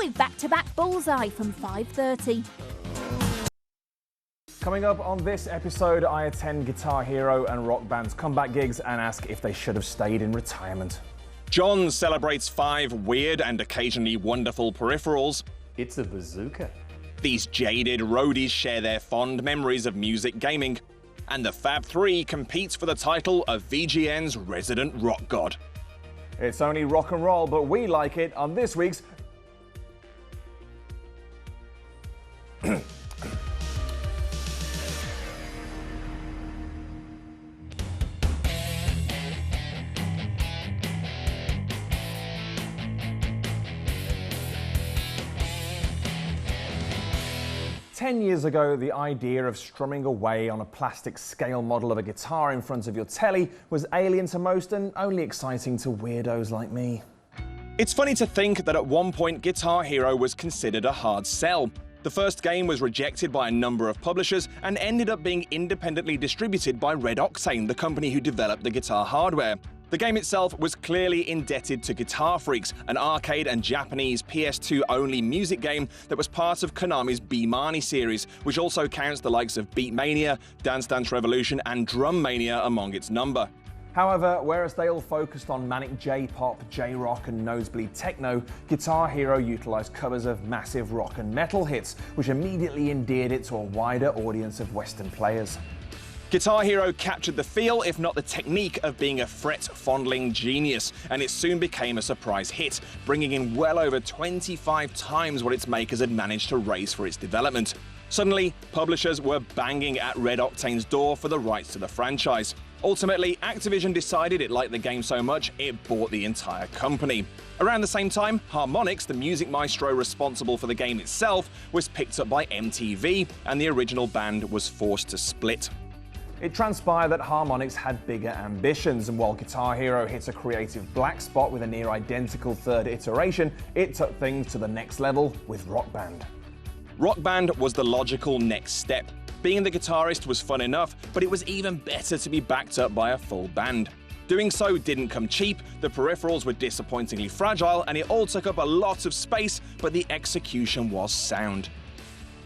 with back-to-back Bullseye from 5:30. Coming up on this episode, I attend Guitar Hero and Rock Band's comeback gigs and ask if they should have stayed in retirement. John celebrates 5 weird and occasionally wonderful peripherals. It's a bazooka. These jaded roadies share their fond memories of music gaming. And the Fab 3 competes for the title of VGN's resident rock god. It's only rock and roll, but we like it on this week's... 10 years ago, the idea of strumming away on a plastic scale model of a guitar in front of your telly was alien to most and only exciting to weirdos like me. It's funny to think that at one point Guitar Hero was considered a hard sell. The first game was rejected by a number of publishers and ended up being independently distributed by Red Octane, the company who developed the guitar hardware. The game itself was clearly indebted to Guitar Freaks, an arcade and Japanese PS2-only music game that was part of Konami's Bemani series, which also counts the likes of Beat Mania, Dance Dance Revolution and Drum Mania among its number. However, whereas they all focused on manic J-pop, J-rock and nosebleed techno, Guitar Hero utilised covers of massive rock and metal hits, which immediately endeared it to a wider audience of Western players. Guitar Hero captured the feel, if not the technique, of being a fret-fondling genius, and it soon became a surprise hit, bringing in well over 25 times what its makers had managed to raise for its development. Suddenly, publishers were banging at Red Octane's door for the rights to the franchise. Ultimately, Activision decided it liked the game so much, it bought the entire company. Around the same time, Harmonix, the music maestro responsible for the game itself, was picked up by MTV, and the original band was forced to split. It transpired that Harmonix had bigger ambitions, and while Guitar Hero hit a creative black spot with a near-identical third iteration, it took things to the next level with Rock Band. Rock Band was the logical next step. Being the guitarist was fun enough, but it was even better to be backed up by a full band. Doing so didn't come cheap, the peripherals were disappointingly fragile, and it all took up a lot of space, but the execution was sound.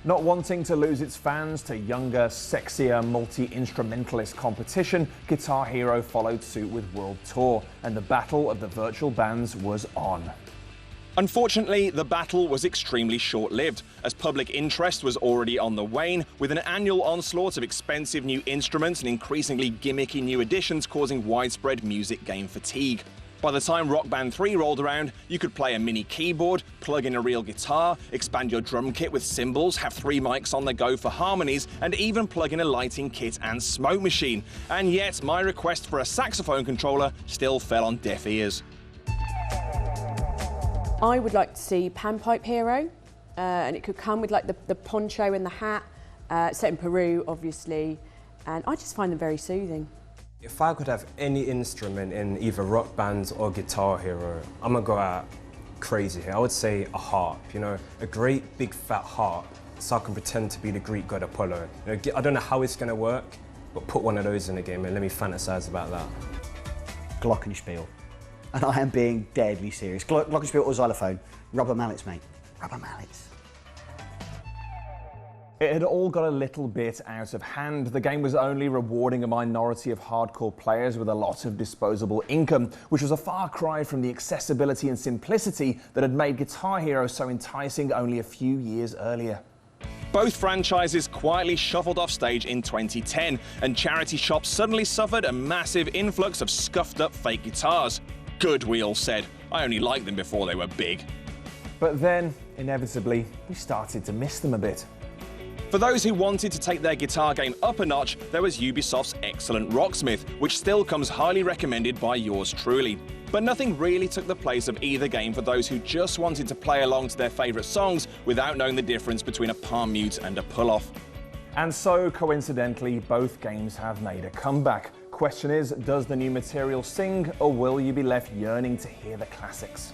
Not wanting to lose its fans to younger, sexier, multi-instrumentalist competition, Guitar Hero followed suit with World Tour, and the battle of the virtual bands was on. Unfortunately, the battle was extremely short-lived, as public interest was already on the wane, with an annual onslaught of expensive new instruments and increasingly gimmicky new additions causing widespread music game fatigue. By the time Rock Band 3 rolled around, you could play a mini keyboard, plug in a real guitar, expand your drum kit with cymbals, have 3 mics on the go for harmonies, and even plug in a lighting kit and smoke machine. And yet, my request for a saxophone controller still fell on deaf ears. I would like to see Panpipe Hero, and it could come with like the poncho and the hat, set in Peru, obviously, and I just find them very soothing. If I could have any instrument in either Rock Band or Guitar Hero, I'm gonna go out crazy here. I would say a harp, you know, a great big fat harp, so I can pretend to be the Greek god Apollo. You know, I don't know how it's gonna work, but put one of those in the game and let me fantasize about that. Glockenspiel. And I am being deadly serious. Glockenspiel or xylophone. Rubber mallets, mate. Rubber mallets. It had all got a little bit out of hand. The game was only rewarding a minority of hardcore players with a lot of disposable income, which was a far cry from the accessibility and simplicity that had made Guitar Hero so enticing only a few years earlier. Both franchises quietly shuffled off stage in 2010, and charity shops suddenly suffered a massive influx of scuffed-up fake guitars. Good, we all said. I only liked them before they were big. But then, inevitably, we started to miss them a bit. For those who wanted to take their guitar game up a notch, there was Ubisoft's excellent Rocksmith, which still comes highly recommended by yours truly. But nothing really took the place of either game for those who just wanted to play along to their favourite songs without knowing the difference between a palm mute and a pull-off. And so, coincidentally, both games have made a comeback. Question is, does the new material sing, or will you be left yearning to hear the classics?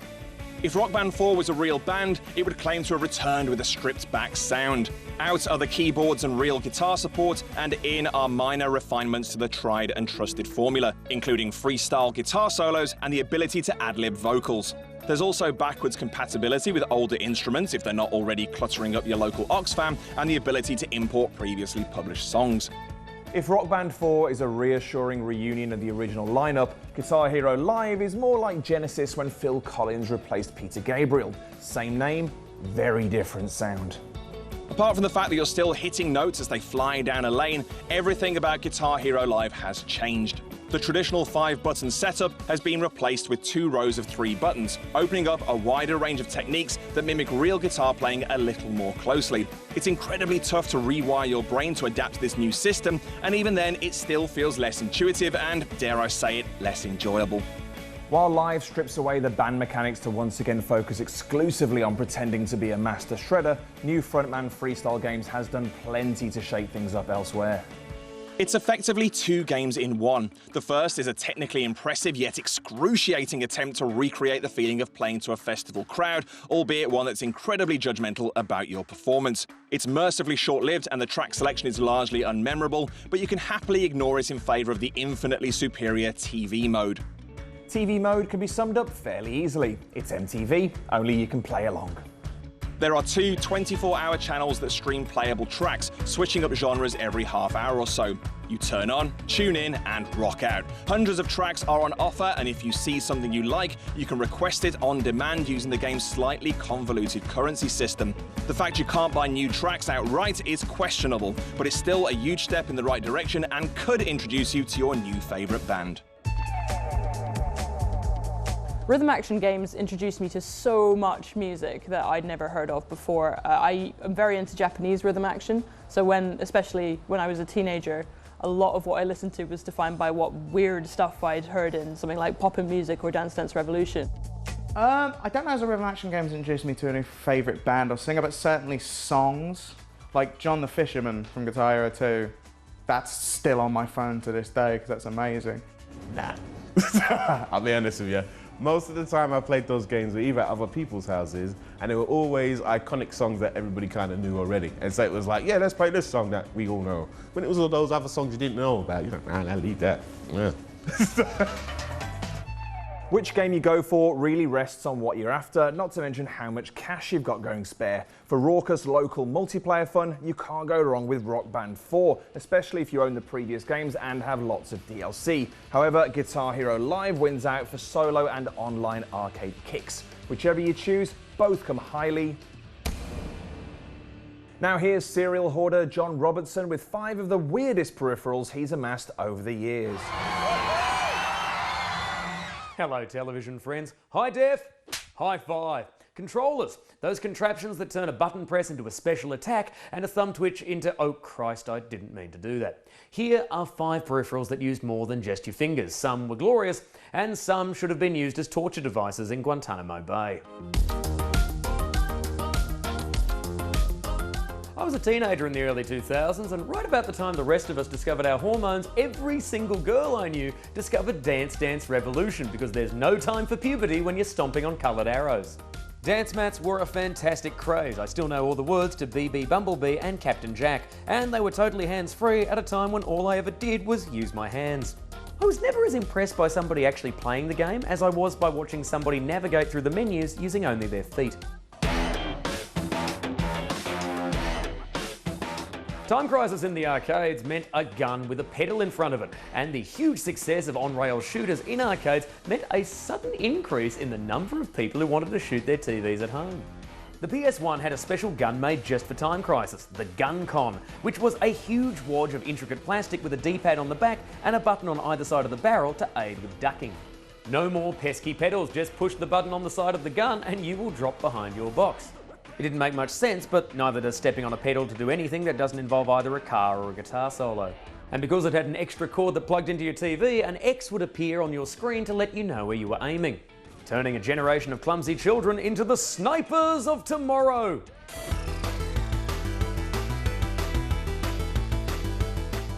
If Rock Band 4 was a real band, it would claim to have returned with a stripped-back sound. Out are the keyboards and real guitar support, and in are minor refinements to the tried and trusted formula, including freestyle guitar solos and the ability to ad-lib vocals. There's also backwards compatibility with older instruments if they're not already cluttering up your local Oxfam, and the ability to import previously published songs. If Rock Band 4 is a reassuring reunion of the original lineup, Guitar Hero Live is more like Genesis when Phil Collins replaced Peter Gabriel. Same name, very different sound. Apart from the fact that you're still hitting notes as they fly down a lane, everything about Guitar Hero Live has changed. The traditional 5-button setup has been replaced with 2 rows of 3 buttons, opening up a wider range of techniques that mimic real guitar playing a little more closely. It's incredibly tough to rewire your brain to adapt to this new system, and even then it still feels less intuitive and, dare I say it, less enjoyable. While Live strips away the band mechanics to once again focus exclusively on pretending to be a master shredder, new frontman Freestyle Games has done plenty to shake things up elsewhere. It's effectively 2 games in one. The first is a technically impressive yet excruciating attempt to recreate the feeling of playing to a festival crowd, albeit one that's incredibly judgmental about your performance. It's mercifully short-lived and the track selection is largely unmemorable, but you can happily ignore it in favour of the infinitely superior TV mode. TV mode can be summed up fairly easily. It's MTV, only you can play along. There are 2 24-hour channels that stream playable tracks, switching up genres every half hour or so. You turn on, tune in, and rock out. Hundreds of tracks are on offer, and if you see something you like, you can request it on demand using the game's slightly convoluted currency system. The fact you can't buy new tracks outright is questionable, but it's still a huge step in the right direction and could introduce you to your new favourite band. Rhythm action games introduced me to so much music that I'd never heard of before. I am very into Japanese rhythm action, so especially when I was a teenager, a lot of what I listened to was defined by what weird stuff I'd heard in something like Poppin' Music or Dance Dance Revolution. I don't know as a rhythm action games introduced me to a new favourite band or singer, but certainly songs. Like John the Fisherman from Guitar Hero 2. That's still on my phone to this day because that's amazing. Nah. I'll be honest with you. Most of the time I played those games were either at other people's houses, and they were always iconic songs that everybody kind of knew already. And so it was like, yeah, let's play this song that we all know. When it was all those other songs you didn't know about, you're like, nah, leave that. Yeah. Which game you go for really rests on what you're after, not to mention how much cash you've got going spare. For raucous local multiplayer fun, you can't go wrong with Rock Band 4, especially if you own the previous games and have lots of DLC. However, Guitar Hero Live wins out for solo and online arcade kicks. Whichever you choose, both come highly. Now here's serial hoarder John Robertson with 5 of the weirdest peripherals he's amassed over the years. Hello television friends, high def, high five. Controllers, those contraptions that turn a button press into a special attack and a thumb twitch into, oh Christ, I didn't mean to do that. Here are 5 peripherals that used more than just your fingers. Some were glorious and some should have been used as torture devices in Guantanamo Bay. I was a teenager in the early 2000s, and right about the time the rest of us discovered our hormones, every single girl I knew discovered Dance Dance Revolution, because there's no time for puberty when you're stomping on coloured arrows. Dance mats were a fantastic craze. I still know all the words to BB Bumblebee and Captain Jack, and they were totally hands-free at a time when all I ever did was use my hands. I was never as impressed by somebody actually playing the game as I was by watching somebody navigate through the menus using only their feet. Time Crisis in the arcades meant a gun with a pedal in front of it, and the huge success of on-rail shooters in arcades meant a sudden increase in the number of people who wanted to shoot their TVs at home. The PS1 had a special gun made just for Time Crisis, the Gun Con, which was a huge wodge of intricate plastic with a D-pad on the back and a button on either side of the barrel to aid with ducking. No more pesky pedals, just push the button on the side of the gun and you will drop behind your box. It didn't make much sense, but neither does stepping on a pedal to do anything that doesn't involve either a car or a guitar solo. And because it had an extra cord that plugged into your TV, an X would appear on your screen to let you know where you were aiming, turning a generation of clumsy children into the snipers of tomorrow.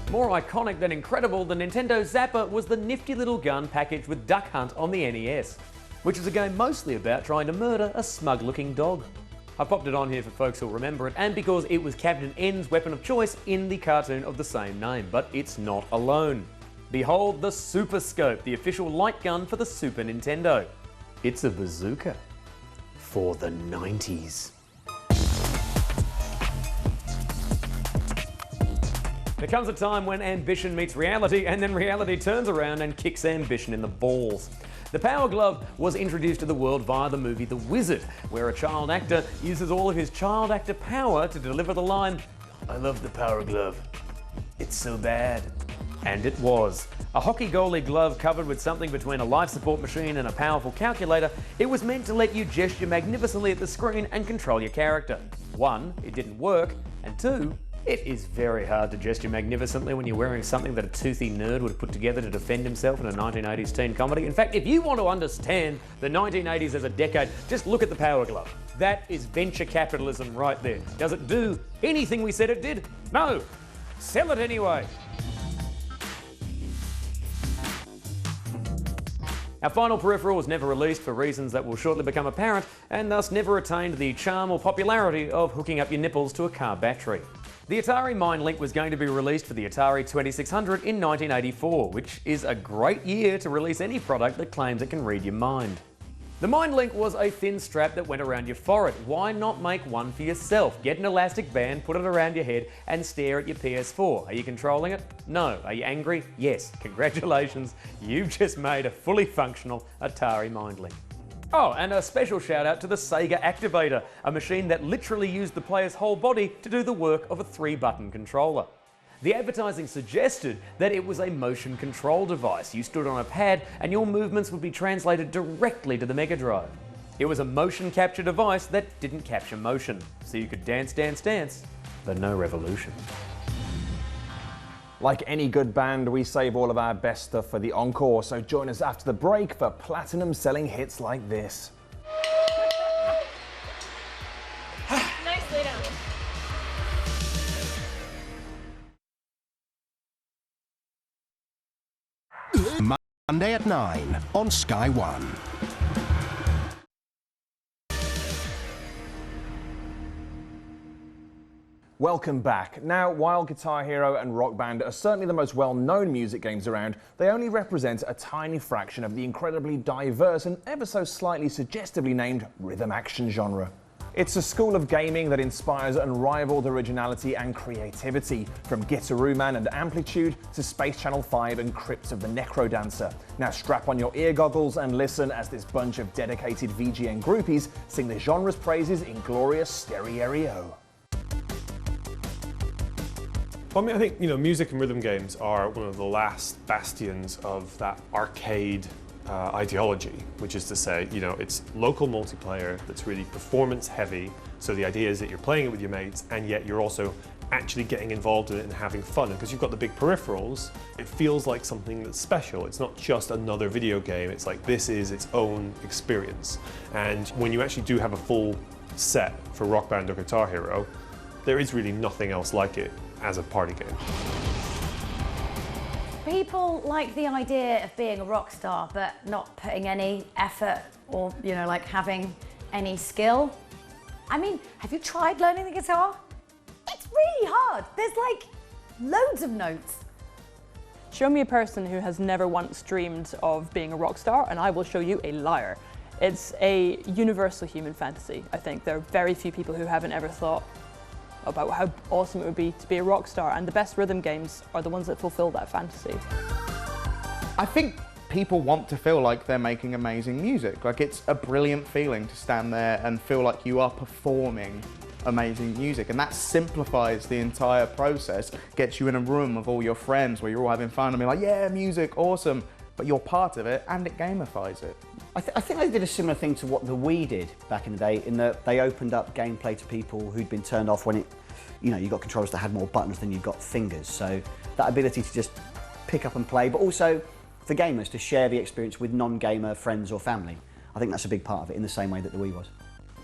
More iconic than incredible, the Nintendo Zapper was the nifty little gun packaged with Duck Hunt on the NES, which is a game mostly about trying to murder a smug-looking dog. I popped it on here for folks who'll remember it, and because it was Captain N's weapon of choice in the cartoon of the same name, but it's not alone. Behold the Super Scope, the official light gun for the Super Nintendo. It's a bazooka for the 90s. There comes a time when ambition meets reality, and then reality turns around and kicks ambition in the balls. The Power Glove was introduced to the world via the movie The Wizard, where a child actor uses all of his child actor power to deliver the line, "I love the Power Glove. It's so bad." And it was. A hockey goalie glove covered with something between a life support machine and a powerful calculator, it was meant to let you gesture magnificently at the screen and control your character. 1, it didn't work, and 2, it is very hard to gesture magnificently when you're wearing something that a toothy nerd would have put together to defend himself in a 1980s teen comedy. In fact, if you want to understand the 1980s as a decade, just look at the Power Glove. That is venture capitalism right there. Does it do anything we said it did? No. Sell it anyway. Our final peripheral was never released for reasons that will shortly become apparent, and thus never attained the charm or popularity of hooking up your nipples to a car battery. The Atari MindLink was going to be released for the Atari 2600 in 1984, which is a great year to release any product that claims it can read your mind. The MindLink was a thin strap that went around your forehead. Why not make one for yourself? Get an elastic band, put it around your head, and stare at your PS4. Are you controlling it? No. Are you angry? Yes. Congratulations, you've just made a fully functional Atari MindLink. Oh, and a special shout out to the Sega Activator, a machine that literally used the player's whole body to do the work of a 3-button controller. The advertising suggested that it was a motion control device. You stood on a pad and your movements would be translated directly to the Mega Drive. It was a motion capture device that didn't capture motion, so you could dance, dance, dance, but no revolution. Like any good band, we save all of our best stuff for the encore, so join us after the break for platinum-selling hits like this. Nicely done. Monday at 9 on Sky One. Welcome back. Now, while Guitar Hero and Rock Band are certainly the most well-known music games around, they only represent a tiny fraction of the incredibly diverse and ever so slightly suggestively named rhythm action genre. It's a school of gaming that inspires unrivaled originality and creativity, from Guitaroo Man and Amplitude to Space Channel 5 and Crypt of the Necrodancer. Now strap on your ear goggles and listen as this bunch of dedicated VGN groupies sing the genre's praises in glorious stereo. Well, I mean, I think, music and rhythm games are one of the last bastions of that arcade ideology, which is to say, it's local multiplayer that's really performance heavy. So the idea is that you're playing it with your mates, and yet you're also actually getting involved in it and having fun. And because you've got the big peripherals, it feels like something that's special. It's not just another video game. It's like this is its own experience. And when you actually do have a full set for Rock Band or Guitar Hero, there is really nothing else like it as a party game. People like the idea of being a rock star, but not putting any effort or, like having any skill. I mean, have you tried learning the guitar? It's really hard. There's like loads of notes. Show me a person who has never once dreamed of being a rock star, and I will show you a liar. It's a universal human fantasy, I think. There are very few people who haven't ever thought about how awesome it would be to be a rock star, and the best rhythm games are the ones that fulfill that fantasy. I think people want to feel like they're making amazing music. Like, it's a brilliant feeling to stand there and feel like you are performing amazing music, and that simplifies the entire process, gets you in a room of all your friends where you're all having fun and be like, yeah, music, awesome, but you're part of it and it gamifies it. I think they did a similar thing to what the Wii did back in the day, in that they opened up gameplay to people who'd been turned off when you got controllers that had more buttons than you got fingers. So that ability to just pick up and play, but also for gamers to share the experience with non-gamer friends or family. I think that's a big part of it, in the same way that the Wii was.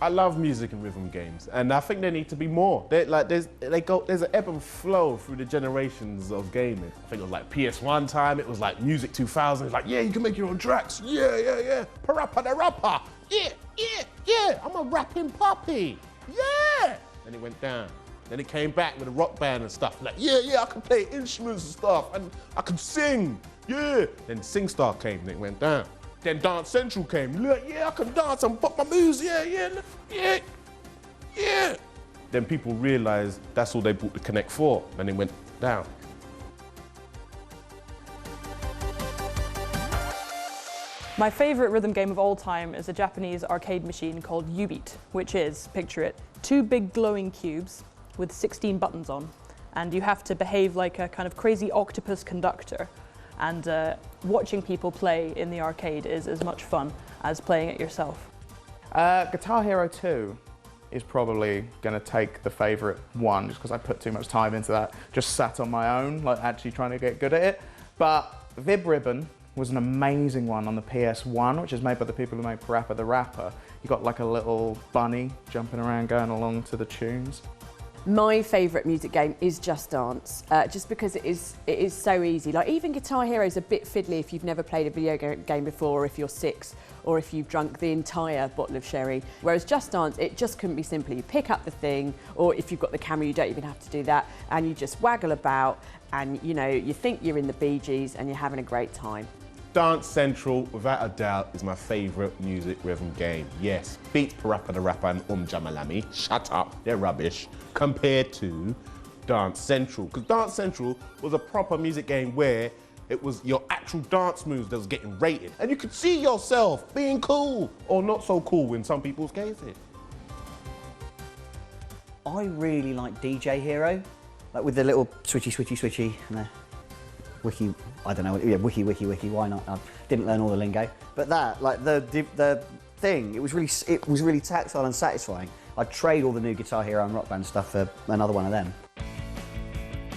I love music and rhythm games, and I think there need to be more. There's an ebb and flow through the generations of gaming. I think it was like PS1 time, it was like Music 2000, it's like, yeah, you can make your own tracks, yeah, parappa the rapper, yeah, I'm a rapping puppy, yeah! Then it went down. Then it came back with a Rock Band and stuff, like, yeah, I can play instruments and stuff, and I can sing, yeah! Then SingStar came and it went down. Then Dance Central came. Look, yeah, I can dance and pop my moves. Yeah. Then people realised that's all they bought the Connect for, and it went down. My favourite rhythm game of all time is a Japanese arcade machine called U-Beat, which is, picture it, 2 big glowing cubes with 16 buttons on, and you have to behave like a kind of crazy octopus conductor. And watching people play in the arcade is as much fun as playing it yourself. Guitar Hero 2 is probably going to take the favourite one, just because I put too much time into that. Just sat on my own, like actually trying to get good at it. But Vib Ribbon was an amazing one on the PS1, which is made by the people who made Parappa the Rapper. You got like a little bunny jumping around going along to the tunes. My favourite music game is Just Dance, just because it is so easy. Like even Guitar Hero is a bit fiddly if you've never played a video game before, or if you're 6, or if you've drunk the entire bottle of sherry. Whereas Just Dance, it just couldn't be simple. You pick up the thing, or if you've got the camera, you don't even have to do that, and you just waggle about, and you know, you think you're in the Bee Gees, and you're having a great time. Dance Central, without a doubt, is my favourite music rhythm game. Yes, beats Parappa the Rapper and Jamalami. Shut up, they're rubbish. Compared to Dance Central. Because Dance Central was a proper music game where it was your actual dance moves that was getting rated. And you could see yourself being cool, or not so cool in some people's cases. I really like DJ Hero, like with the little switchy, and the wiki, I don't know, yeah, wiki, why not? I didn't learn all the lingo. But that, like the thing, it was really tactile and satisfying. I'd trade all the new Guitar Hero and Rock Band stuff for another one of them.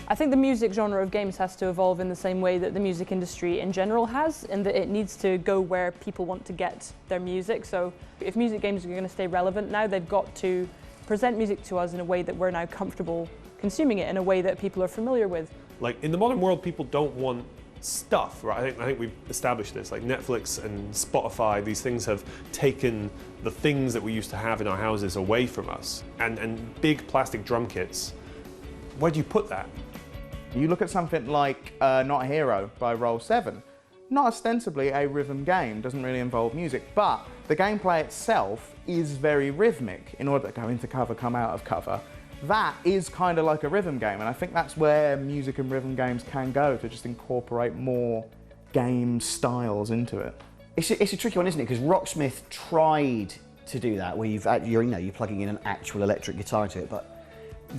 I think the music genre of games has to evolve in the same way that the music industry in general has, in that it needs to go where people want to get their music. So if music games are going to stay relevant now, they've got to present music to us in a way that we're now comfortable consuming it, in a way that people are familiar with. Like in the modern world, people don't want stuff, right? I think we've established this. Like Netflix and Spotify, these things have taken the things that we used to have in our houses away from us. And big plastic drum kits, where do you put that? You look at something like Not a Hero by Roll7. Not ostensibly a rhythm game, doesn't really involve music, but the gameplay itself is very rhythmic. In order to go into cover, come out of cover, that is kind of like a rhythm game, and I think that's where music and rhythm games can go, to just incorporate more game styles into it. It's a tricky one, isn't it? Because Rocksmith tried to do that, where you're plugging in an actual electric guitar to it, but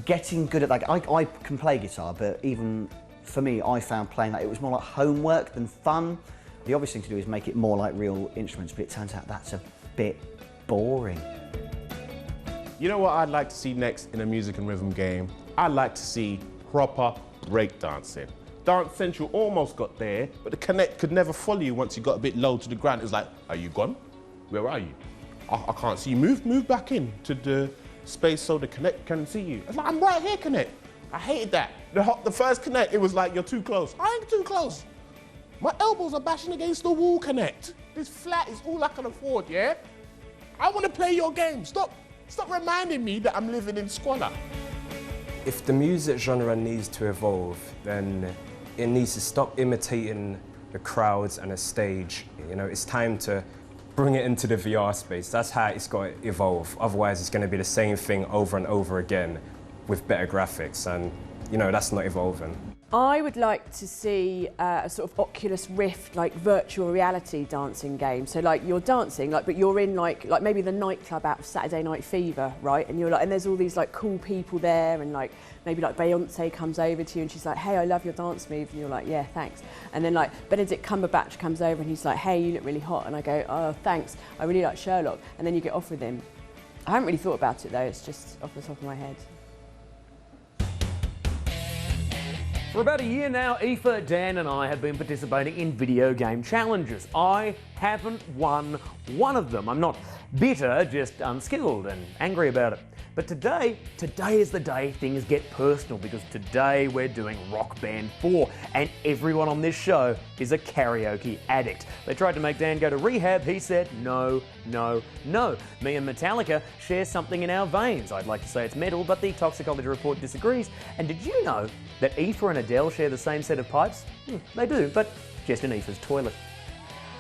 getting good at that, I can play guitar, but even for me, I found playing that, it was more like homework than fun. The obvious thing to do is make it more like real instruments, but it turns out that's a bit boring. You know what I'd like to see next in a music and rhythm game? I'd like to see proper breakdancing. Dance Central almost got there, but the Connect could never follow you once you got a bit low to the ground. It was like, are you gone? Where are you? I can't see you. Move back in to the space so the Connect can see you. I was like, I'm right here, Connect. I hated that. The first Connect, it was like, you're too close. I ain't too close. My elbows are bashing against the wall, Connect. This flat is all I can afford, yeah? I want to play your game. Stop reminding me that I'm living in squalor. If the music genre needs to evolve, then it needs to stop imitating the crowds and the stage. You know, it's time to bring it into the VR space. That's how it's got to evolve. Otherwise, it's going to be the same thing over and over again with better graphics, and you know, that's not evolving. I would like to see a sort of Oculus Rift, like virtual reality dancing game. So like you're dancing, like, but you're in like maybe the nightclub out of Saturday Night Fever, right? And you're like, and there's all these like cool people there, and like maybe like Beyonce comes over to you and she's like, hey, I love your dance move, and you're like, yeah, thanks. And then like Benedict Cumberbatch comes over and he's like, hey, you look really hot, and I go, oh, thanks, I really like Sherlock, and then you get off with him. I haven't really thought about it though, it's just off the top of my head. For about a year now, Aoife, Dan and I have been participating in video game challenges. I haven't won one of them. I'm not bitter, just unskilled and angry about it. But today is the day things get personal, because today we're doing Rock Band 4 and everyone on this show is a karaoke addict. They tried to make Dan go to rehab, he said no, no, no. Me and Metallica share something in our veins. I'd like to say it's metal, but the Toxicology Report disagrees. And did you know that Aoife and Adele share the same set of pipes? They do, but just in Aoife's toilet.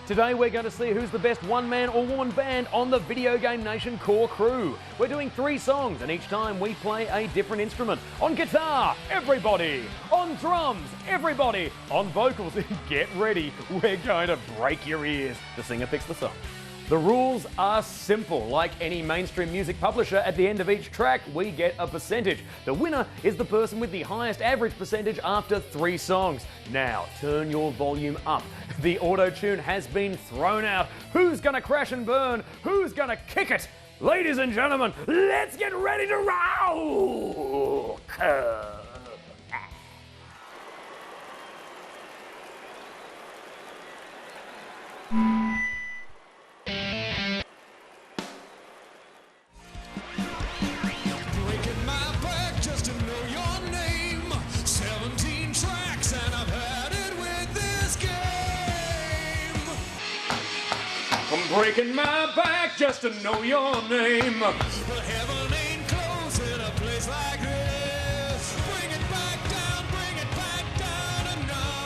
Today we're going to see who's the best one-man or woman band on the Video Game Nation core crew. We're doing 3 songs and each time we play a different instrument. On guitar, everybody. On drums, everybody. On vocals, get ready, we're going to break your ears. The singer picks the song. The rules are simple. Like any mainstream music publisher, at the end of each track, we get a percentage. The winner is the person with the highest average percentage after 3 songs. Now, turn your volume up. The auto-tune has been thrown out. Who's gonna crash and burn? Who's gonna kick it? Ladies and gentlemen, let's get ready to rock! Breaking my back just to know your name. 17 tracks and I've had it with this game. I'm breaking my back just to know your name. But heaven ain't close in a place like this. Bring it back down tonight.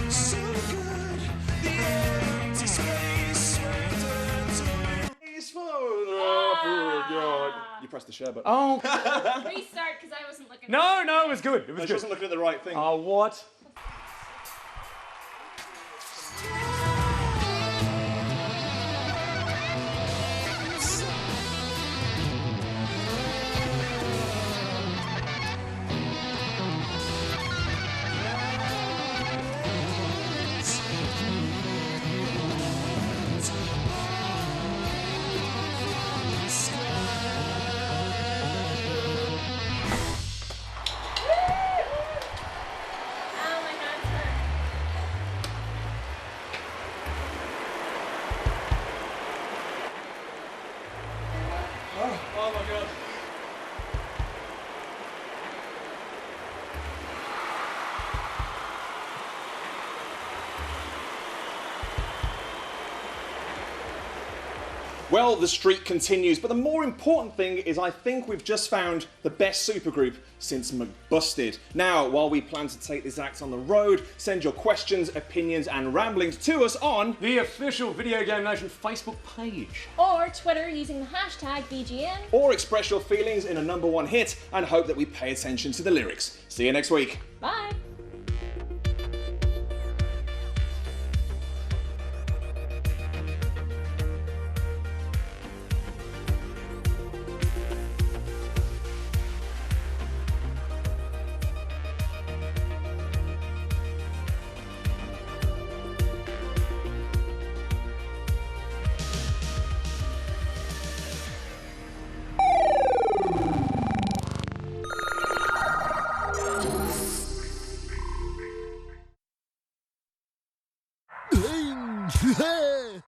So good, the empty space returns to peaceful. Oh, God. You pressed the share button. Oh. Restart because I wasn't looking. No, it was good. It was I good. wasn't looking at the right thing. Oh, what? Oh my God. Well, the streak continues, but the more important thing is I think we've just found the best supergroup since McBusted. Now, while we plan to take this act on the road, send your questions, opinions and ramblings to us on the official Video Game Nation Facebook page. Or Twitter using the hashtag VGN. or express your feelings in a #1 hit and hope that we pay attention to the lyrics. See you next week. Bye. Hey!